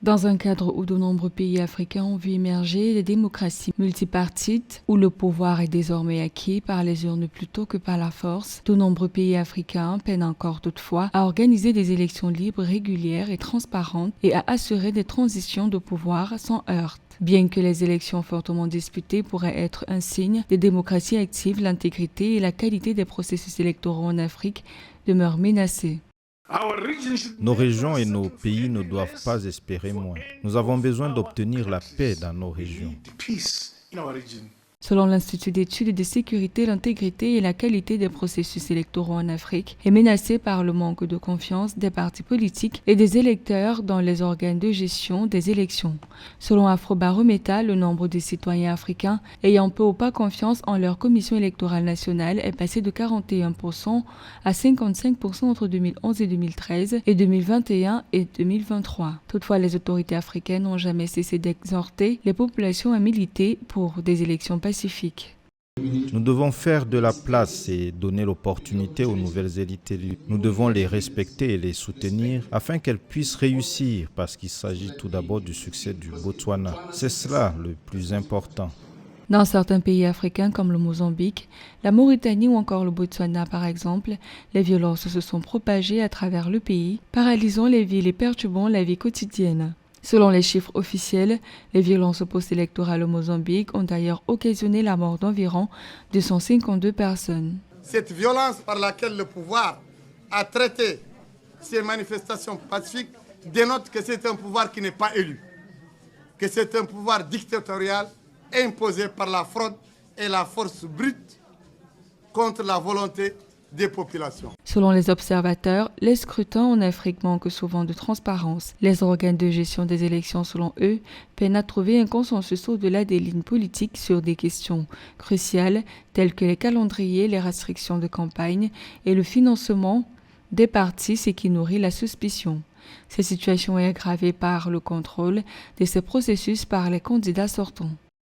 Dans un cadre où de nombreux pays africains ont vu émerger des démocraties multipartites, où le pouvoir est désormais acquis par les urnes plutôt que par la force, de nombreux pays africains peinent encore toutefois à organiser des élections libres, régulières et transparentes et à assurer des transitions de pouvoir sans heurts. Bien que les élections fortement disputées pourraient être un signe des démocraties actives, l'intégrité et la qualité des processus électoraux en Afrique demeurent menacées. Nos régions et nos pays ne doivent pas espérer moins. Nous avons besoin d'obtenir la paix dans nos régions. Selon l'Institut d'études de sécurité, l'intégrité et la qualité des processus électoraux en Afrique est menacée par le manque de confiance des partis politiques et des électeurs dans les organes de gestion des élections. Selon Afrobarometa, le nombre de citoyens africains ayant peu ou pas confiance en leur commission électorale nationale est passé de 41% à 55% entre 2011 et 2013 et 2021 et 2023. Toutefois, les autorités africaines n'ont jamais cessé d'exhorter les populations à militer pour des élections pacifiques. Nous devons faire de la place et donner l'opportunité aux nouvelles élites élues. Nous devons les respecter et les soutenir afin qu'elles puissent réussir parce qu'il s'agit tout d'abord du succès du Botswana. C'est cela le plus important. Dans certains pays africains comme le Mozambique, la Mauritanie ou encore le Botswana par exemple, les violences se sont propagées à travers le pays, paralysant les villes et perturbant la vie quotidienne. Selon les chiffres officiels, les violences post-électorales au Mozambique ont d'ailleurs occasionné la mort d'environ 252 personnes. Cette violence par laquelle le pouvoir a traité ces manifestations pacifiques dénote que c'est un pouvoir qui n'est pas élu, que c'est un pouvoir dictatorial imposé par la fraude et la force brute contre la volonté des populations. Selon les observateurs, les scrutins en Afrique manquent souvent de transparence. Les organes de gestion des élections, selon eux, peinent à trouver un consensus au-delà des lignes politiques sur des questions cruciales telles que les calendriers, les restrictions de campagne et le financement des partis, ce qui nourrit la suspicion. Cette situation est aggravée par le contrôle de ces processus par les candidats sortants.